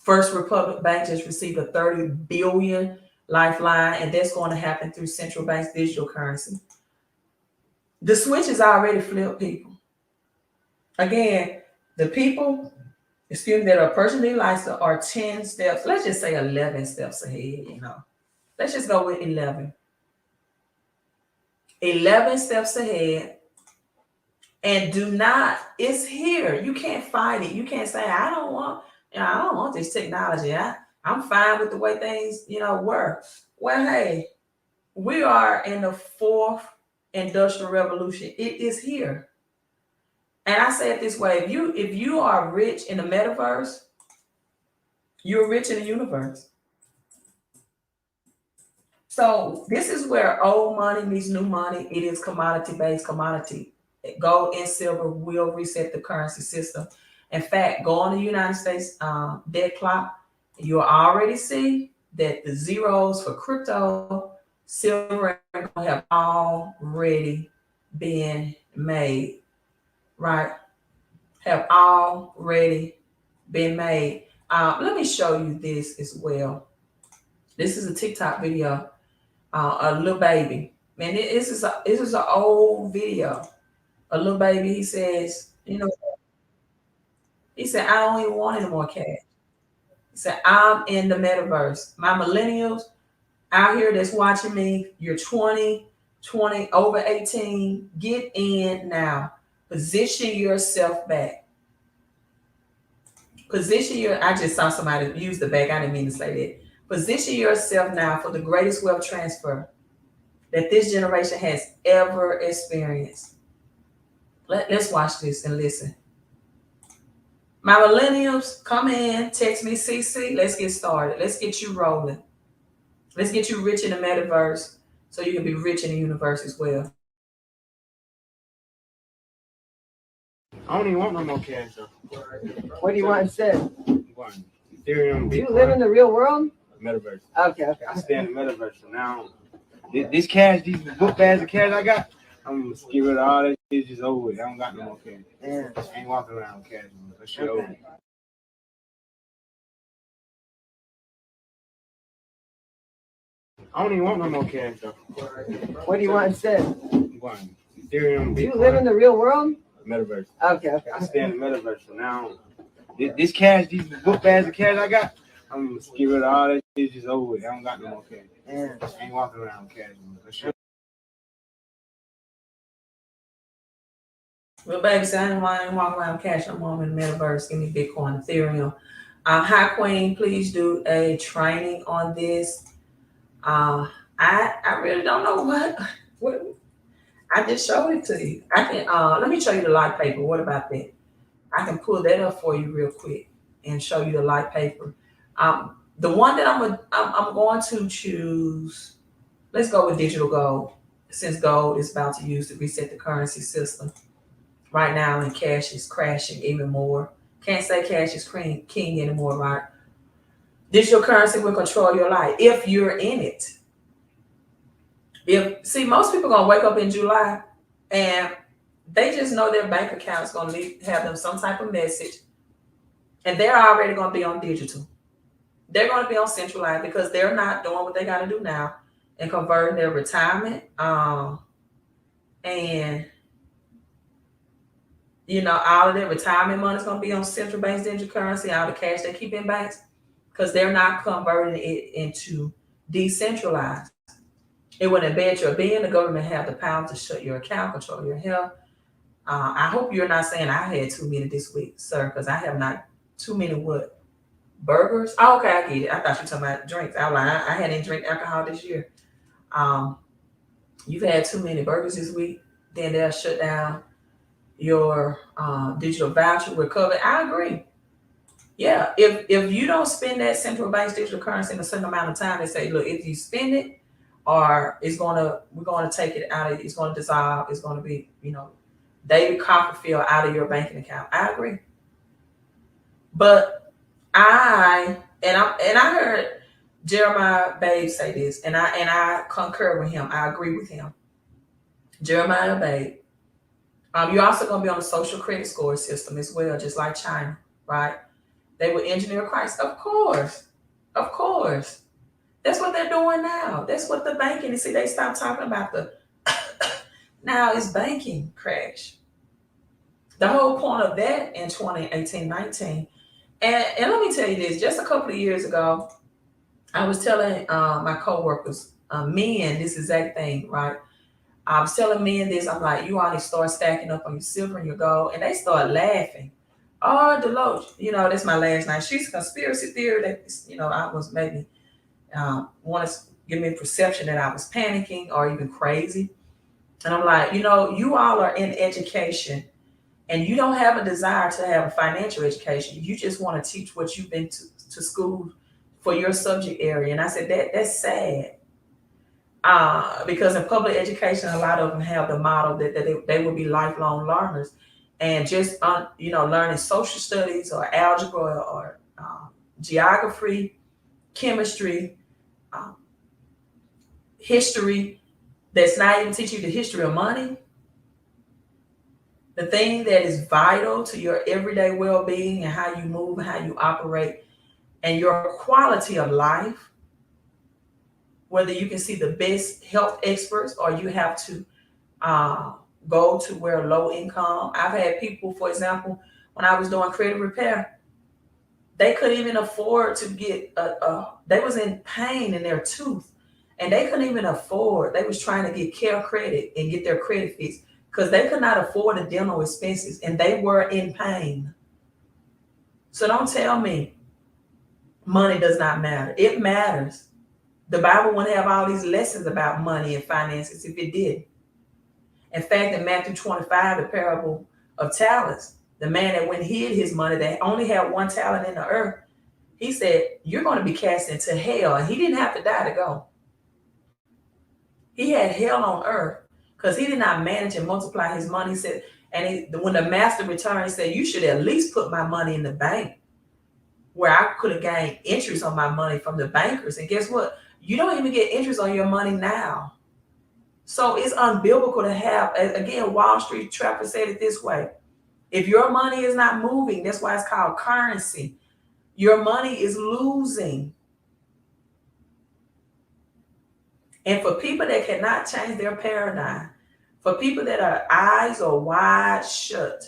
First Republic Bank just received a 30 billion lifeline, and that's going to happen through central bank's digital currency. The switch is already flipped, people. Again, the people, that are personally licensed are 10 steps, let's just say 11 steps ahead, Let's just go with 11. 11 steps ahead. And it's here. You can't fight it. You can't say, I don't want this technology. I'm fine with the way things, work. Well, hey, we are in the fourth industrial revolution. It is here. And I say it this way: if you are rich in the metaverse, you're rich in the universe. So this is where old money meets new money. It is commodity-based commodity. Gold and silver will reset the currency system. In fact, go on the United States debt clock. You'll already see that the zeros for crypto, silver, and gold have already been made. Right? Have already been made. Let me show you this as well. This is a TikTok video. A little baby. Man, this is an old video. A little baby, he says, he said, I don't even want any more cash. He said, I'm in the metaverse. My millennials out here that's watching me, you're 20, over 18, get in now. Position yourself back. I just saw somebody use the back. I didn't mean to say that. Position yourself now for the greatest wealth transfer that this generation has ever experienced. Let's watch this and listen. My millennials, come in, text me, CC. Let's get started. Let's get you rolling. Let's get you rich in the metaverse so you can be rich in the universe as well. I don't even want no more cash, though. What do you want instead? Ethereum, Bitcoin. Do you live in the real world? Metaverse. Okay. I stay in the metaverse, so now this cash, these book bags of cash I got, I'm gonna get rid of all that shit. Just over with. I don't got no more cash. Yeah. I ain't walking around with cash anymore. That shit over. I don't even want no more cash, though. What do you want instead? Ethereum, Bitcoin. Do you live in the real world? Metaverse. Okay. I stay in the metaverse, so now this cash, these book bags of cash I got, I'm gonna get rid of all that shit. Just over with. I don't got no more cash. Yeah. I ain't walking around with cash anymore. That shit. Well, baby, so I ain't walking around with cash. I'm in the metaverse. Give me Bitcoin, Ethereum. Hi, Queen, please do a training on this. I really don't know what I just showed it to you. I can let me show you the light paper. What about that? I can pull that up for you real quick and show you the light paper. The one that I'm going to choose. Let's go with digital gold, since gold is about to use to reset the currency system right now, and cash is crashing even more. Can't say cash is king anymore, right? Digital currency will control your life if you're in it. Most people are gonna wake up in July and they just know their bank account is gonna have them some type of message, and they're already gonna be on digital. They're gonna be on centralized because they're not doing what they got to do now and converting their retirement, and all of their retirement money is gonna be on central banks, digital currency, all the cash they keep in banks, because they're not converting it into decentralized. It would embed your being. The government have the power to shut your account, control your health. I hope you're not saying I had too many this week, sir, because I have not. Too many what? Burgers? Oh, okay, I get it. I thought you were talking about drinks. I hadn't drink alcohol this year. You've had too many burgers this week, then they'll shut down your digital voucher recovery. I agree. Yeah, if you don't spend that central bank's digital currency in a certain amount of time, they say, look, if you spend it, or we're gonna take it out of it's gonna dissolve, it's gonna be, David Copperfield out of your banking account. I agree. But I heard Jeremiah Babe say this, and I concur with him. I agree with him. Jeremiah Babe. You're also gonna be on a social credit score system as well, just like China, right? They would engineer Christ. Of course. Of course. That's what they're doing now. That's what the banking, you see, they stopped talking about the, now it's banking crash. The whole point of that in 2018, 19. And let me tell you this, just a couple of years ago, I was telling my coworkers, men, this exact thing, right? I was telling men this, I'm like, you all need to start stacking up on your silver and your gold. And they started laughing. Oh, Deloach, that's my last night. She's a conspiracy theory that, I was maybe want to give me a perception that I was panicking or even crazy. And I'm like, you all are in education and you don't have a desire to have a financial education. You just want to teach what you've been to school for your subject area. And I said, that's sad. Because in public education, a lot of them have the model that they will be lifelong learners. And just, learning social studies or algebra or geography, chemistry, um, history, that's not even teaching you the history of money, the thing that is vital to your everyday well-being and how you move and how you operate and your quality of life, whether you can see the best health experts or you have to go to where low income. I've had people, for example, when I was doing credit repair, they couldn't even afford to get they was in pain in their tooth and they couldn't even afford. They was trying to get care credit and get their credit fixed because they could not afford the dental expenses and they were in pain. So don't tell me money does not matter. It matters. The Bible wouldn't have all these lessons about money and finances if it did. In fact, in Matthew 25, the parable of talents, the man that went and hid his money, that only had one talent in the earth, he said, you're going to be cast into hell. And he didn't have to die to go. He had hell on earth because he did not manage and multiply his money. He said, when the master returned, he said, you should at least put my money in the bank where I could have gained interest on my money from the bankers. And guess what? You don't even get interest on your money now. So it's unbiblical to have, again, Wall Street Trapper said it this way. If your money is not moving, that's why it's called currency. Your money is losing. And for people that cannot change their paradigm, for people that are eyes are wide shut,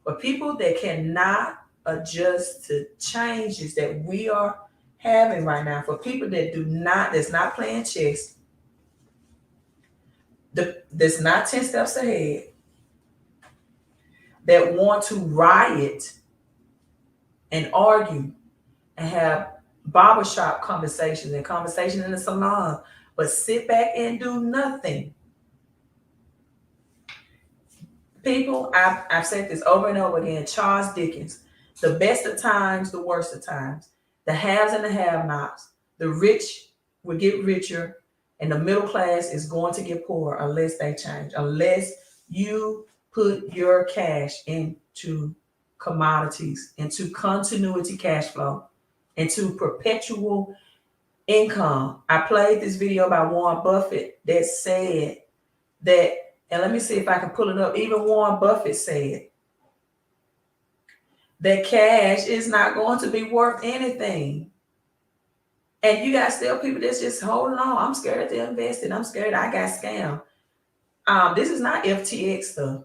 for people that cannot adjust to changes that we are having right now, for people that that's not playing chess, that's not 10 steps ahead, that want to riot and argue and have barbershop conversations and conversations in the salon, but sit back and do nothing. People, I've said this over and over again, Charles Dickens, the best of times, the worst of times, the haves and the have-nots, the rich will get richer and the middle class is going to get poorer unless they change, unless you put your cash into commodities, into continuity cash flow, into perpetual income. I played this video by Warren Buffett that said that, and let me see if I can pull it up. Even Warren Buffett said that cash is not going to be worth anything. And you got still people that's just holding on. I'm scared to invest in. I'm scared I got scammed. This is not FTX stuff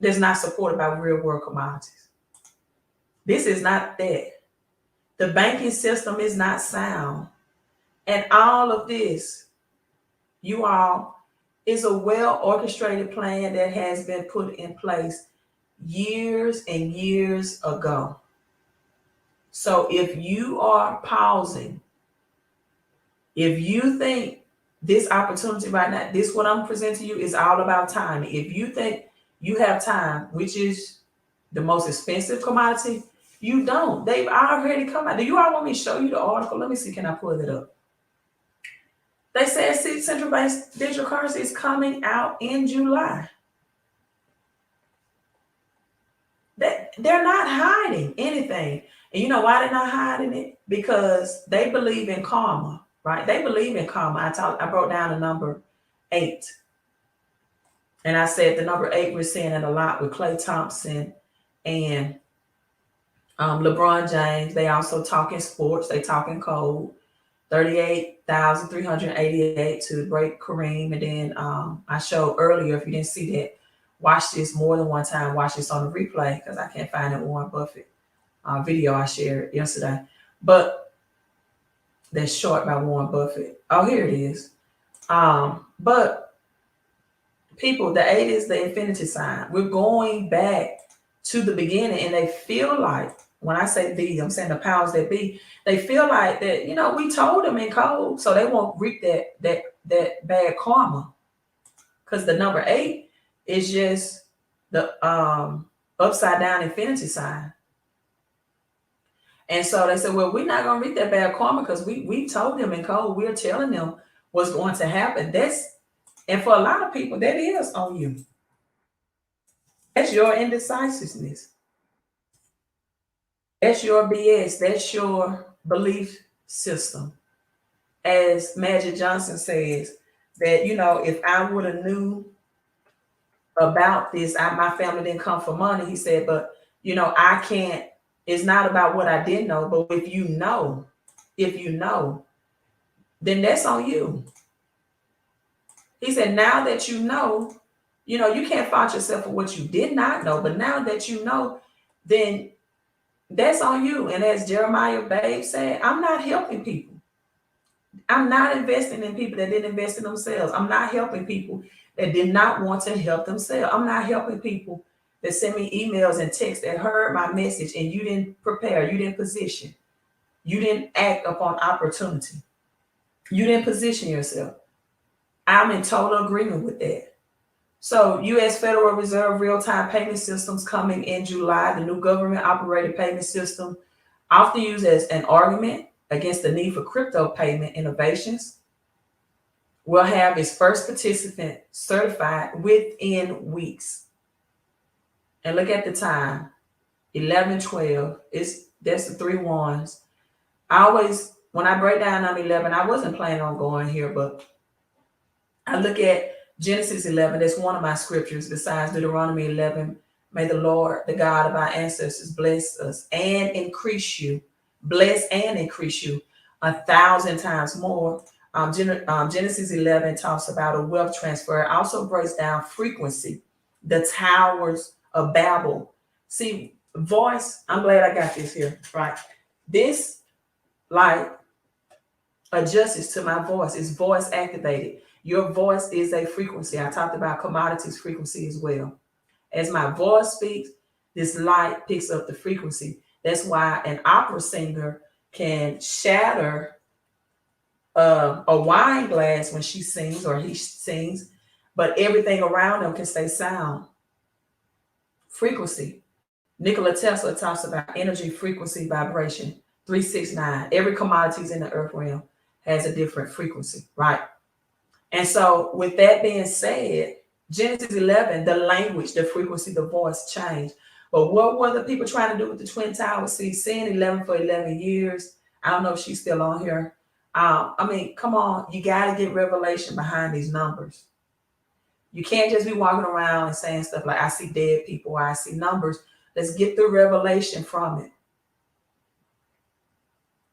that's not supported by real world commodities. This is not that. The banking system is not sound. And all of this, you all, is a well orchestrated plan that has been put in place years and years ago. So if you are pausing, if you think this opportunity right now, this what I'm presenting you is all about time. If you think you have time, which is the most expensive commodity, you don't. They've already come out. Do you all want me to show you the article? Let me see. Can I pull it up? They said central bank digital currency is coming out in July. They're not hiding anything. And you know why they're not hiding it? Because they believe in karma, right? They believe in karma. I broke down the number 8. And I said the number 8, we're seeing it a lot with Klay Thompson and LeBron James, they also talking sports, they talking code. 38,388 to break Kareem. And then I showed earlier, if you didn't see that, watch this more than one time. Watch this on the replay because I can't find that Warren Buffett video I shared yesterday. But that's short by Warren Buffett. Oh, here it is. But people, the 8 is the infinity sign. We're going back to the beginning, and they feel like, when I say the, I'm saying the powers that be, they feel like that, we told them in code, so they won't reap that bad karma. Because the number 8 is just the upside down infinity sign. And so they said, well, we're not gonna reap that bad karma because we told them in code, we're telling them what's going to happen. And for a lot of people, that is on you. That's your indecisiveness. That's your BS. That's your belief system. As Magic Johnson says, that, if I would have knew about this, my family didn't come for money. He said, but, I can't, it's not about what I didn't know, but if you know, then that's on you. He said, now that you know, you can't fault yourself for what you did not know, but now that you know, then that's on you. And as Jeremiah Babe said, I'm not helping people. I'm not investing in people that didn't invest in themselves. I'm not helping people that did not want to help themselves. I'm not helping people that send me emails and texts that heard my message and you didn't prepare, you didn't position, you didn't act upon opportunity, you didn't position yourself. I'm in total agreement with that. So U.S. Federal Reserve real-time payment systems coming in July, the new government-operated payment system, often used as an argument against the need for crypto payment innovations, will have its first participant certified within weeks. And look at the time, 11/12. That's the 3 ones. When I break down on 11, I wasn't planning on going here, but I look at Genesis 11. That's one of my scriptures besides Deuteronomy 11. May the Lord, the God of our ancestors, bless us and increase you. Bless and increase you 1,000 times more. Genesis 11 talks about a wealth transfer. It also breaks down frequency, the towers of Babel. See, voice, I'm glad I got this here, right? This adjusts to my voice. It's voice activated. Your voice is a frequency. I talked about commodities frequency as well. As my voice speaks, this light picks up the frequency. That's why an opera singer can shatter a wine glass when she sings or he sings, but everything around them can stay sound. Frequency. Nikola Tesla talks about energy, frequency, vibration. 369. Every commodities in the earth realm has a different frequency, right? And so with that being said, Genesis 11, the language, the frequency, the voice changed. But what were the people trying to do with the Twin Towers? See, seeing 11 for 11 years. I don't know if she's still on here. Come on. You got to get revelation behind these numbers. You can't just be walking around and saying stuff like, I see dead people, or I see numbers. Let's get the revelation from it.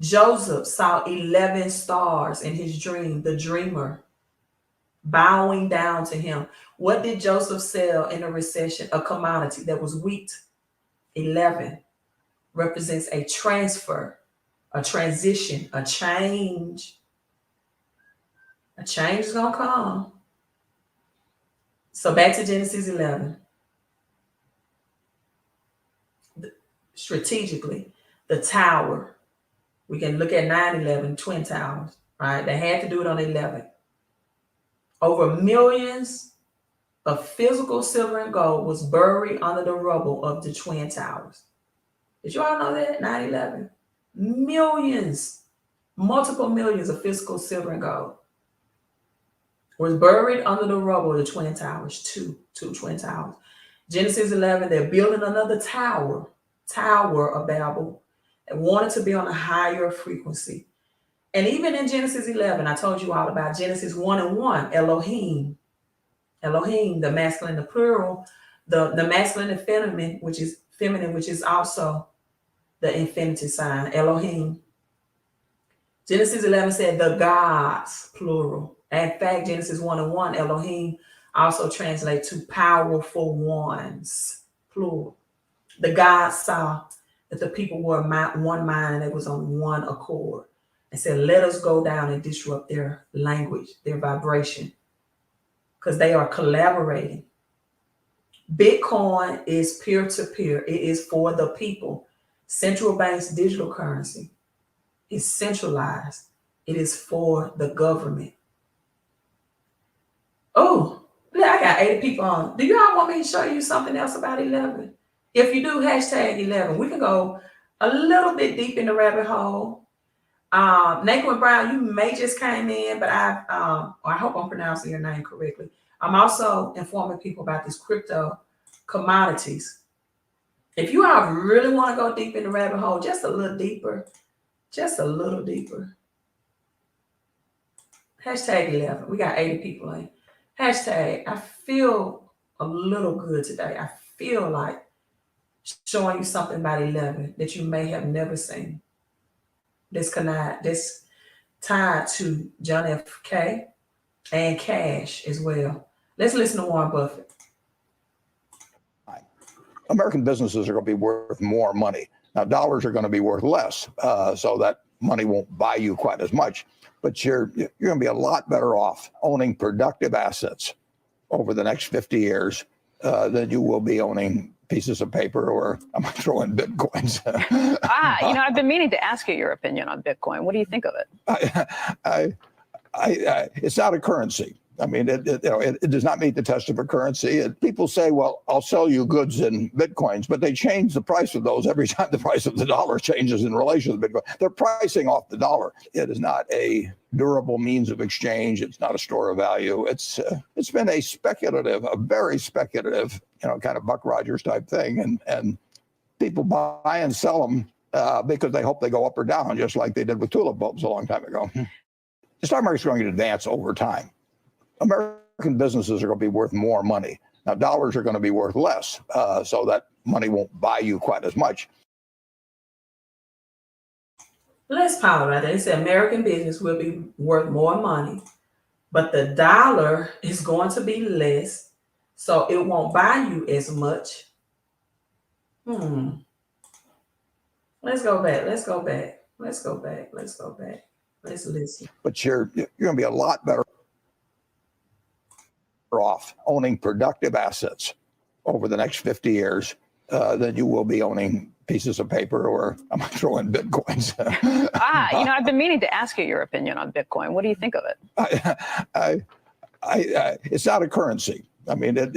Joseph saw 11 stars in his dream, the dreamer, bowing down to him. What did Joseph sell in a recession? A commodity that was wheat. 11 represents a transfer, a transition, a change. A change is going to come. So back to Genesis 11. Strategically, the tower. We can look at 9/11, Twin Towers, right? They had to do it on 11. Over millions of physical silver and gold was buried under the rubble of the Twin Towers. Did you all know that? 9/11. Millions, multiple millions of physical silver and gold was buried under the rubble of the Twin Towers, two Twin Towers. Genesis 11, they're building another tower of Babel, and wanted to be on a higher frequency. And even in Genesis 11, I told you all about Genesis 1 and 1, Elohim, the masculine, the plural, the masculine and feminine, which is also the infinity sign, Elohim. Genesis 11 said the gods, plural. In fact, Genesis 1 and 1, Elohim also translates to powerful ones, plural. The gods saw that the people were one mind and they was on one accord and said, let us go down and disrupt their language, their vibration, because they are collaborating. Bitcoin is peer-to-peer. It is for the people. Central bank's digital currency is centralized. It is for the government. Oh, I got 80 people on. Do y'all want me to show you something else about 11? If you do, hashtag 11. We can go a little bit deep in the rabbit hole. Naquin Brown, you may just came in, but I hope I'm pronouncing your name correctly. I'm also informing people about these crypto commodities. If you all really want to go deep in the rabbit hole, just a little deeper, hashtag 11. We got 80 people in. Hashtag, I feel a little good today. I feel like showing you something about 11 that you may have never seen. This tied to John JFK and cash as well. Let's listen to Warren Buffett. American businesses are going to be worth more money. Now, dollars are going to be worth less, so that money won't buy you quite as much. But you're going to be a lot better off owning productive assets over the next 50 years than you will be owning pieces of paper, or I'm going to throw in Bitcoins. I've been meaning to ask you your opinion on Bitcoin. What do you think of it? It's not a currency. I mean, it does not meet the test of a currency. People say, well, I'll sell you goods in Bitcoins, but they change the price of those every time the price of the dollar changes in relation to Bitcoin. They're pricing off the dollar. It is not a durable means of exchange. It's not a store of value. It's been a very speculative, kind of Buck Rogers type thing. And people buy and sell them because they hope they go up or down, just like they did with tulip bulbs a long time ago. The stock market's going to advance over time. American businesses are going to be worth more money. Now, dollars are going to be worth less, so that money won't buy you quite as much. Let's pause right there. It said American business will be worth more money, but the dollar is going to be less, so it won't buy you as much. Let's go back. Let's listen. But you're going to be a lot better off owning productive assets over the next 50 years than you will be owning pieces of paper, or I'm going to throw in Bitcoins. I've been meaning to ask you your opinion on Bitcoin. What do you think of it? It's not a currency. I mean, it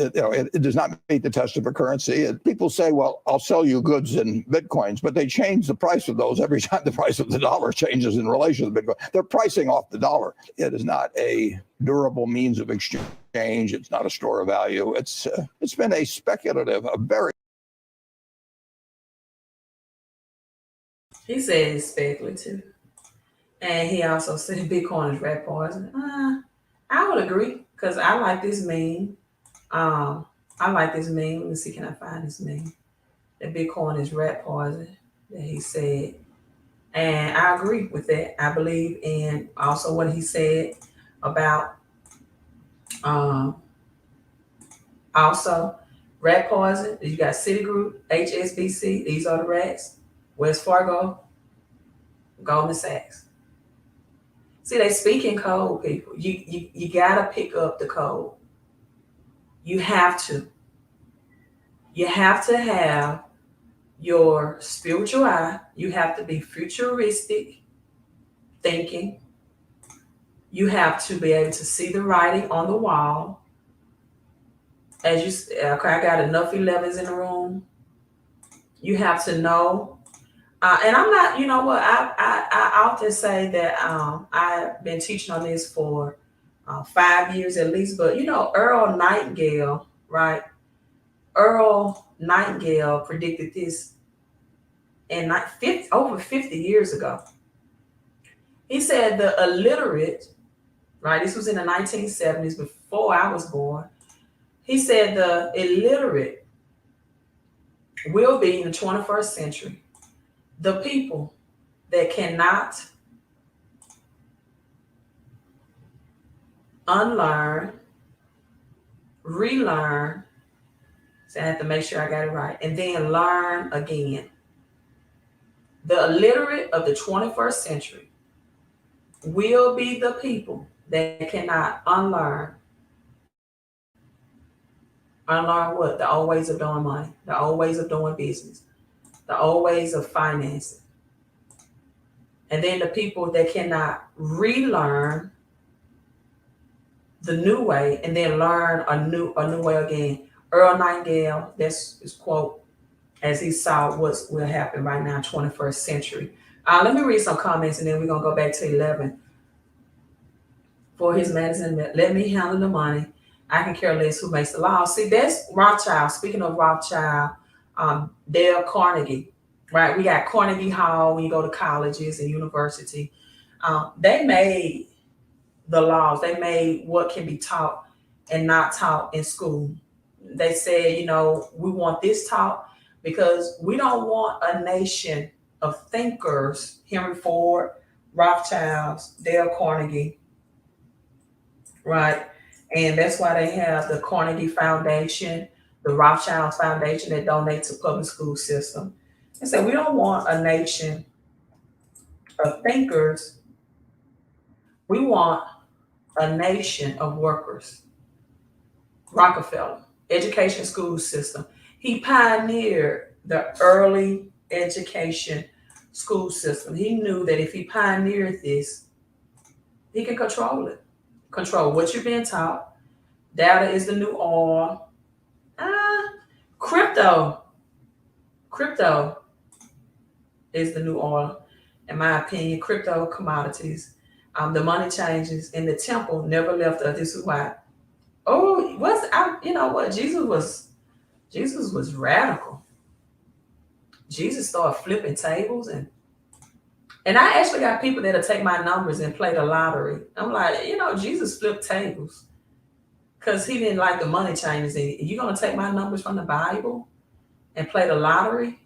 does not meet the test of a currency. People say, well, I'll sell you goods in Bitcoins, but they change the price of those every time the price of the dollar changes in relation to Bitcoin. They're pricing off the dollar. It is not a durable means of exchange. It's not a store of value. It's been a very. He said it's speculative. And he also said Bitcoin is rat poison. I would agree, because I like this meme. Let me see, can I find this meme? That Bitcoin is rat poison, that he said. And I agree with that. I believe in also what he said about also rat poison. You got Citigroup, HSBC, these are the rats. Wells Fargo, Goldman Sachs. See, they speak in code, people. You gotta pick up the code. You have to. You have to have your spiritual eye. You have to be futuristic thinking. You have to be able to see the writing on the wall. As you, okay, I got enough 11s in the room. You have to know. And I'm not, you know what, I often say that I've been teaching on this for 5 years at least, but Earl Nightingale, right? Earl Nightingale predicted this in over 50 years ago. He said the illiterate, right? This was in the 1970s, before I was born. He said the illiterate will be in the 21st century the people that cannot unlearn, relearn, so I have to make sure I got it right, and then learn again. The illiterate of the 21st century will be the people that cannot unlearn. Unlearn what? The old ways of doing money, the old ways of doing business, the old ways of financing. And then the people that cannot relearn the new way and then learn a new way again. Earl Nightingale, that's his quote as he saw what will happen right now, 21st century. Let me read some comments and then we're going to go back to 11. For his medicine, let me handle the money. I can care less who makes the law. See, that's Rothschild. Speaking of Rothschild, Dale Carnegie, right? We got Carnegie Hall when you go to colleges and university. They made the laws. They made what can be taught and not taught in school. They said, we want this taught because we don't want a nation of thinkers, Henry Ford, Rothschilds, Dale Carnegie, right? And that's why they have the Carnegie Foundation, the Rothschild Foundation that donate to public school system. And so we don't want a nation of thinkers. We want a nation of workers. Rockefeller, education school system. He pioneered the early education school system. He knew that if he pioneered this, he can control it. Control what you're being taught. Data is the new oil. Crypto is the new oil. In my opinion, crypto commodities. The money changes in the temple never left us. This is why. You know what? Jesus was radical. Jesus started flipping tables and I actually got people that'll take my numbers and play the lottery. I'm like, Jesus flipped tables because he didn't like the money changes. And you gonna take my numbers from the Bible and play the lottery?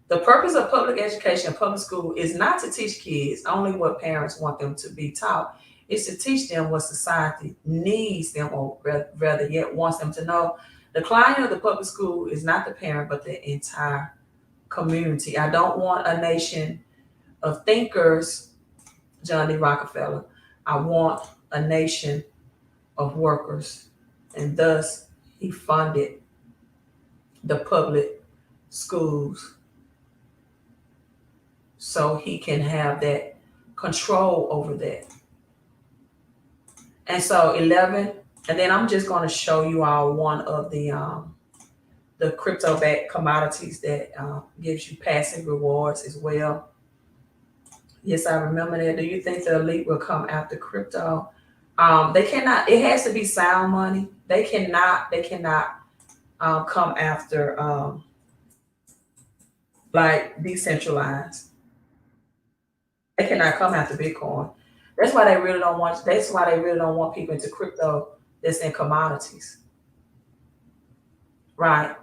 The purpose of public education and public school is not to teach kids only what parents want them to be taught. It's to teach them what society needs them, or rather yet wants them to know. The client of the public school is not the parent, but the entire community. I don't want a nation of thinkers, John D. Rockefeller. I want a nation of workers. And thus, he funded the public schools so he can have that control over that. And so 11, and then I'm just going to show you all one of the crypto-backed commodities that gives you passive rewards as well. Yes, I remember that. Do you think the elite will come after crypto? They cannot. It has to be sound money. They cannot come after like decentralized. They cannot come after Bitcoin. That's why they really don't want. That's why they really don't want people into crypto that's in commodities, right?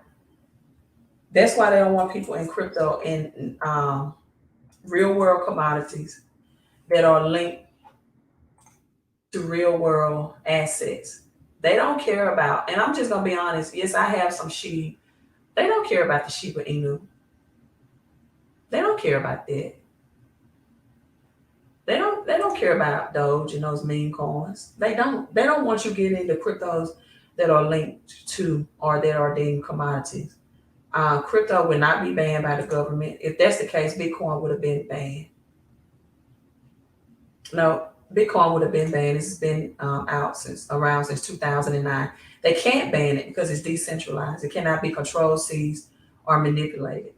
That's why they don't want people in crypto in real world commodities that are linked to real world assets. They don't care about, and I'm just gonna be honest. Yes, I have some sheep. They don't care about the Shiba Inu. They don't care about that. They don't care about Doge and those meme coins. They don't want you getting into cryptos that are linked to or that are deemed commodities. Crypto would not be banned by the government. If that's the case, Bitcoin would have been banned. No, Bitcoin would have been banned. This has been out since 2009. They can't ban it because it's decentralized. It cannot be controlled, seized, or manipulated.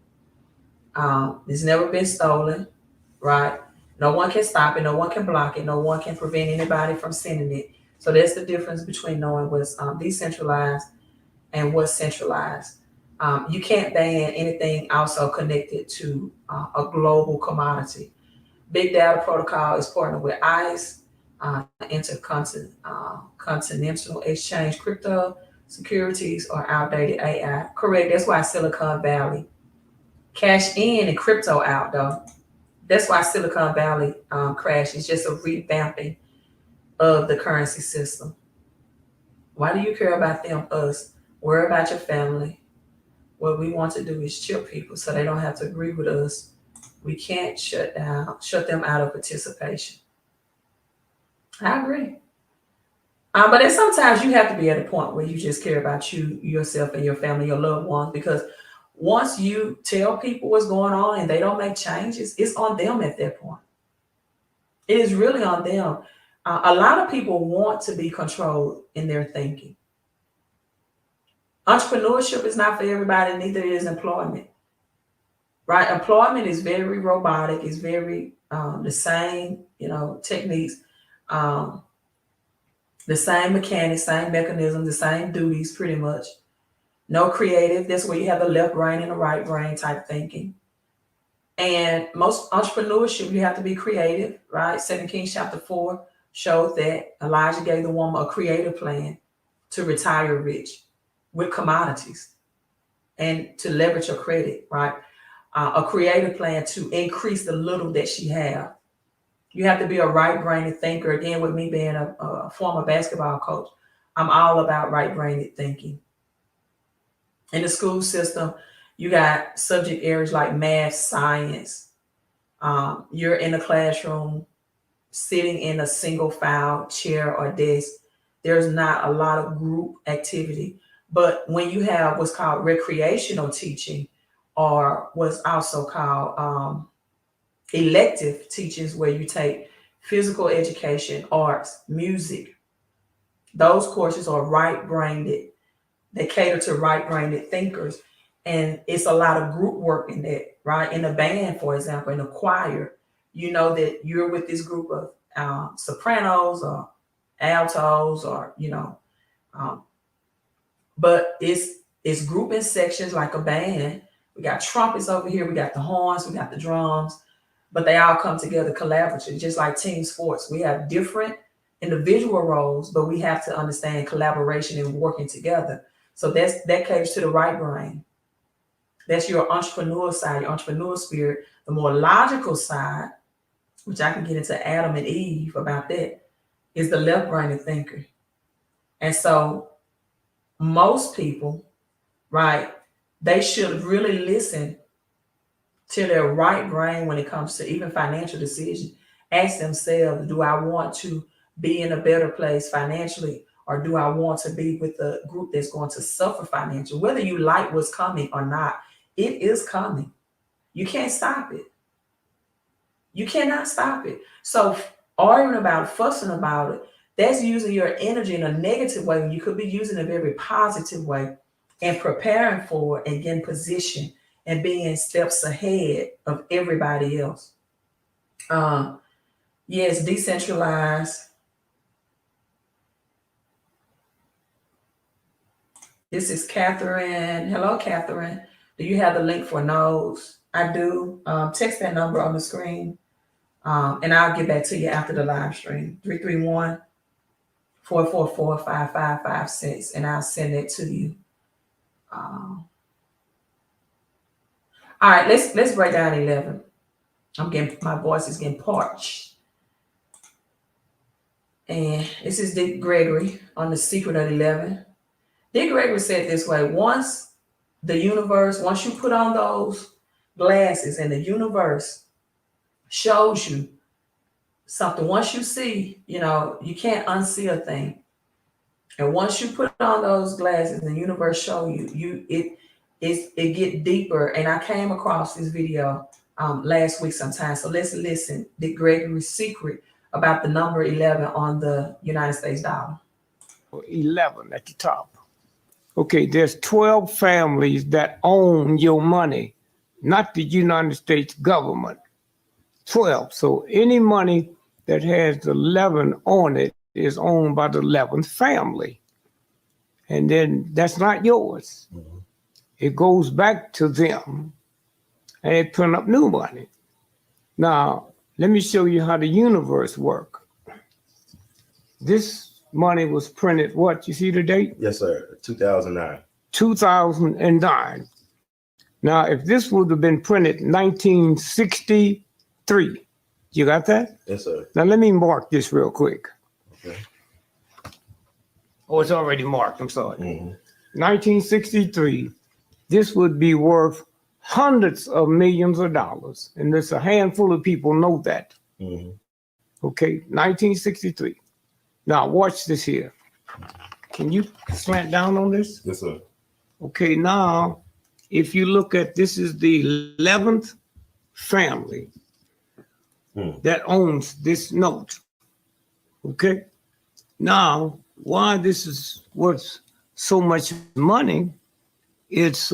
It's never been stolen, right? No one can stop it. No one can block it. No one can prevent anybody from sending it. So that's the difference between knowing what's decentralized and what's centralized. You can't ban anything also connected to a global commodity. Big Data Protocol is partnered with ICE, Intercontinental Exchange, crypto securities, or outdated AI. Correct. That's why Silicon Valley Cash in and crypto out, though. That's why Silicon Valley crashed. It's just a revamping of the currency system. Why do you care about them? Us. Worry about your family. What we want to do is chill people so they don't have to agree with us. We can't shut them out of participation. I agree. But then sometimes you have to be at a point where you just care about you, yourself, and your family, your loved ones, because once you tell people what's going on and they don't make changes, it's on them at that point. It is really on them. A lot of people want to be controlled in their thinking. Entrepreneurship is not for everybody, neither is employment. Right? Employment is very robotic, it's very the same, techniques, the same mechanics, same mechanism, the same duties, pretty much. No creative. That's where you have the left brain and the right brain type thinking. And most entrepreneurship, you have to be creative, right? 2 Kings chapter 4 showed that Elijah gave the woman a creative plan to retire rich with commodities and to leverage her credit, right? A creative plan to increase the little that she have. You have to be a right-brained thinker. Again, with me being a former basketball coach, I'm all about right-brained thinking. In the school system, you got subject areas like math, science. You're in a classroom, sitting in a single file chair or desk. There's not a lot of group activity. But when you have what's called recreational teaching, or what's also called elective teachings, where you take physical education, arts, music, those courses are right-brained. They cater to right-brained thinkers. And it's a lot of group work in that, right? In a band, for example, in a choir, you know that you're with this group of sopranos or altos, or but it's grouping sections like a band. We got trumpets over here, we got the horns, we got the drums, but they all come together collaboratively, just like team sports. We have different individual roles, but we have to understand collaboration and working together. So that caters to the right brain. That's your entrepreneur side, your entrepreneur spirit. The more logical side, which I can get into Adam and Eve about that, is the left-brained thinker. And so most people, right, they should really listen to their right brain when it comes to even financial decisions. Ask themselves, do I want to be in a better place financially, or do I want to be with a group that's going to suffer financially? Whether you like what's coming or not, it is coming. You can't stop it. You cannot stop it. So arguing about it, fussing about it, that's using your energy in a negative way when you could be using a very positive way, and preparing for it and getting positioned and being steps ahead of everybody else. Yes, decentralized. This is Catherine. Hello, Catherine. Do you have the link for Nodes? I do. Text that number on the screen, and I'll get back to you after the live stream. 331-444-5556, and I'll send it to you. All right, let's break down 11. My voice is getting parched. And this is Dick Gregory on The Secret of 11. Dick Gregory said this way: once you put on those glasses and the universe shows you something, once you see, you can't unsee a thing. And once you put on those glasses and the universe show you, it get deeper. And I came across this video last week sometime. So let's listen. Dick Gregory's secret about the number 11 on the United States dollar. 11 at the top. Okay, there's 12 families that own your money, not the United States government. 12. So any money that has 11 on it is owned by the 11th family. And then that's not yours. Mm-hmm. It goes back to them, and they print up new money. Now, let me show you how the universe works. This money was printed, what? You see the date? Yes, sir. 2009. 2009. Now, if this would have been printed 1963, you got that? Yes, sir. Now, let me mark this real quick. Okay. Oh, it's already marked. I'm sorry. Mm-hmm. 1963, this would be worth hundreds of millions of dollars. And there's a handful of people know that. Mm-hmm. Okay, 1963. Now, watch this here. Can you slant down on this? Yes, sir. Okay, now, if you look at this is the 11th family that owns this note. Okay, now, why this is worth so much money, it's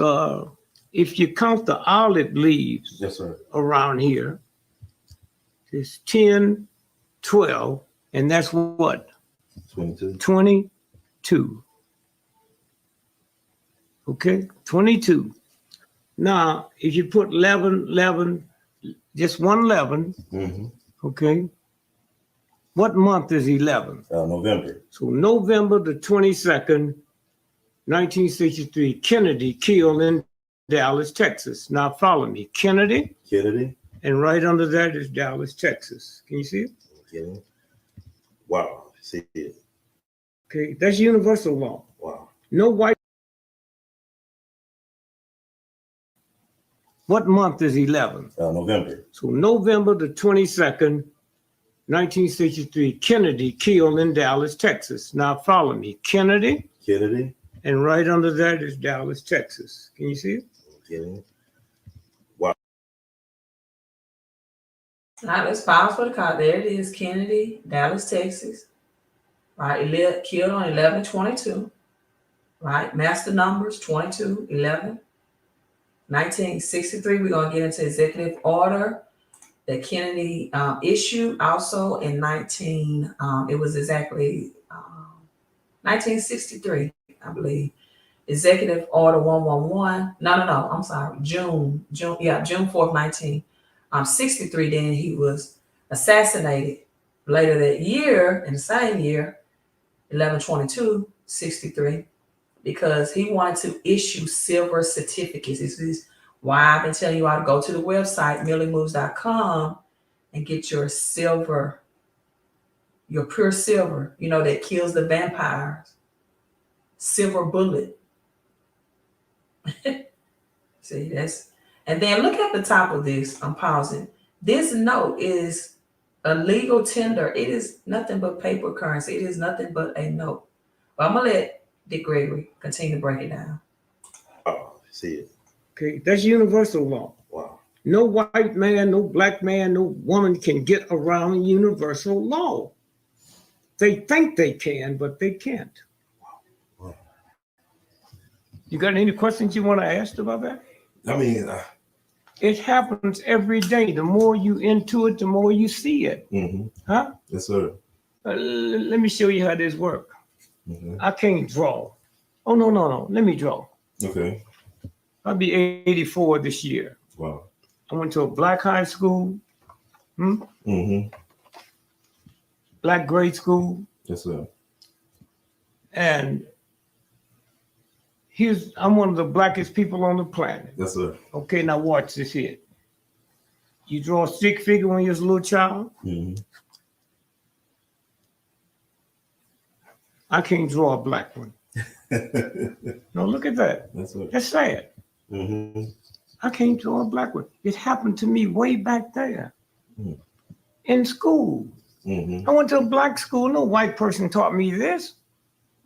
if you count the olive leaves Yes, sir. around here, it's 10, 12, and that's what? 22. 22. Okay, 22. Now, if you put 11, just one 11, Mm-hmm. okay, what month is 11? November. So November the 22nd, 1963, Kennedy killed in Dallas, Texas. Now follow me. Kennedy, and right under that is Dallas, Texas. Can you see it? Kennedy. Wow. See it. Okay, that's universal law. Wow. No white. What month is 11? November. So November the 22nd, 1963, Kennedy killed in Dallas, Texas. Now follow me. Kennedy, and right under that is Dallas, Texas. Can you see it? Kennedy. All right, let's pause for the call. There it is, Kennedy, Dallas, Texas. Right, killed on 11/22. Right, master numbers 22, 11. 1963, we're going to get into executive order that Kennedy issued also in it was exactly 1963, I believe. Executive order 111. No, I'm sorry. June 4th, 1963. Then he was assassinated later that year, in the same year, 11/22/63. Because he wanted to issue silver certificates. This is why I've been telling you all to go to the website, milliemoves.com, and get your silver, your pure silver, that kills the vampires. Silver bullet. See, and then look at the top of this. I'm pausing. This note is a legal tender. It is nothing but paper currency. It is nothing but a note. But I'm going to let Dick Gregory continue to break it down. Oh, see it. Okay, that's universal law. Wow. No white man, no black man, no woman can get around universal law. They think they can, but they can't. Wow. You got any questions you want to ask about that? I mean, it happens every day. The more you into it, the more you see it. Mm-hmm. Huh? Yes, sir. Let me show you how this works. Mm-hmm. I can't draw. Oh, no. Let me draw. Okay. I'll be 84 this year. Wow. I went to a black high school. Mm-hmm. Black grade school. Yes, sir. And I'm one of the blackest people on the planet. Yes, sir. Okay, now watch this here. You draw a stick figure when you was a little child. Mm-hmm. I can't draw a black one. No, look at that. That's sad. Mm-hmm. I can't draw a black one. It happened to me way back there in school. Mm-hmm. I went to a black school. No white person taught me this.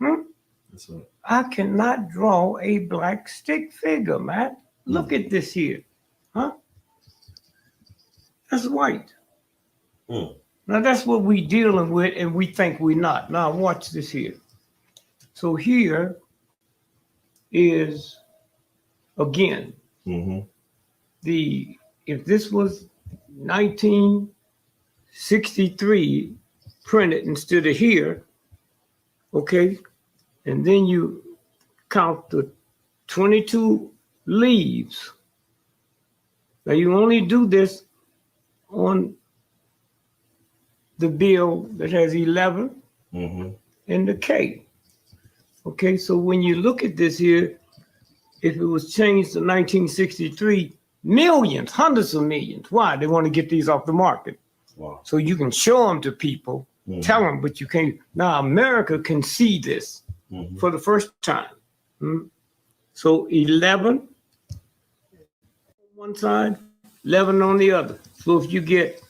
Yes, sir. I cannot draw a black stick figure, man. Look at this here. Huh? That's white. Now that's what we dealing with, and we think we're not. Now watch this here. So here is again if this was 1963 printed instead of here, okay, and then you count the 22 leaves. Now you only do this on the bill that has 11 and the K. Okay, so when you look at this here, if it was changed to 1963, millions, hundreds of millions. Why? They want to get these off the market. Wow. So you can show them to people, tell them, but you can't. Now America can see this for the first time. So 11 on one side, 11 on the other. So if you get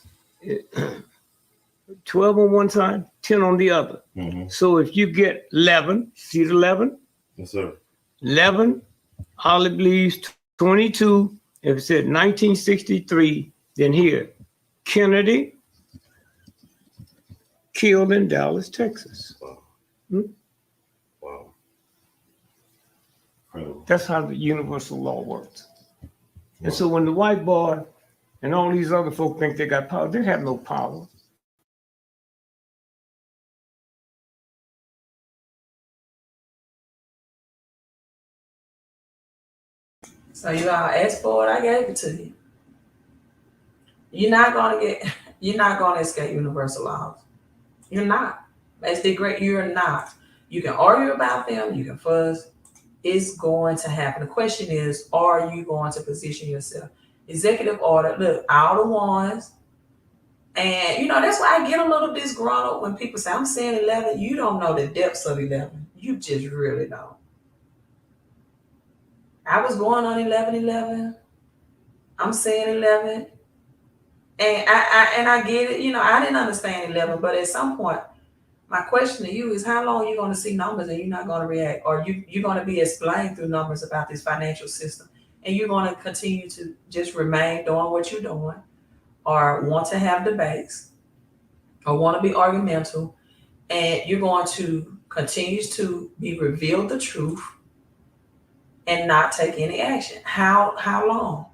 12 on one side, 10 on the other. So if you get 11, see the 11? Yes, sir. 11, olive leaves, 22. If it said 1963, then here, Kennedy killed in Dallas, Texas. Wow. Wow. Incredible. That's how the universal law works. And so when the white boy and all these other folk think they got power, they have no power. So you all asked for it, I gave it to you. You're not gonna escape universal laws. You're not. As the great, you're not. You can argue about them, you can fuss. It's going to happen. The question is, are you going to position yourself? Executive order, look, all the ones. And that's why I get a little disgruntled when people say, I'm saying 11. You don't know the depths of 11. You just really don't. I was born on 11/11. I'm saying 11. And I get it. I didn't understand 11, but at some point, my question to you is, how long are you going to see numbers and you're not going to react? Or you're going to be explained through numbers about this financial system, and you're going to continue to just remain doing what you're doing, or want to have debates, or want to be argumentative, and you're going to continue to be revealed the truth and not take any action. How long?